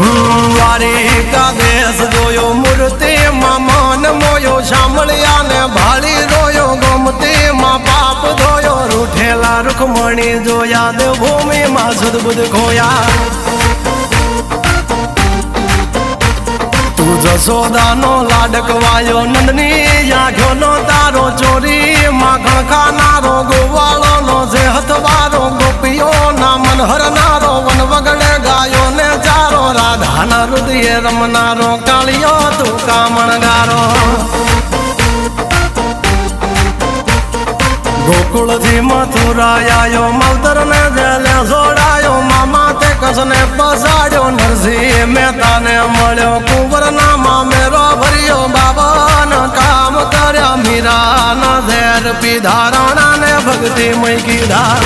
દ્વારિકા દેશ જોયો મૂર્તિમાં મન મોયો સાંભળ્યા ને ભાળી રોયો ગોમતીમાં પાપ ધોયો રૂઠેલા રૂખમણી જોયા દેવભૂમિમાં સદબુદ્ધ ખોયા તું જશોદાનો લાડકવાયો નંદની આંખો નો તારો ચોરી માખણ ખાનારો ગોવાળોનો જે હથવારો ગોપીઓના મન હરનારો વન વગડે ગાયો ને ચારો રાધાના હૃદયે રમનારો કાળિયો તું કામણગારો ગોકુળથી મથુરા આયો માવતર ને જેલે જોડાયો મામા તે કસને પસાડ્યો નરસિંહ મહેતાને મળ્યો કુંવરના મામેરો ભર્યો બાબાના કામ કર્યા મીરાના ઝેર પીધા રાણાને ભક્તિ મય કીધા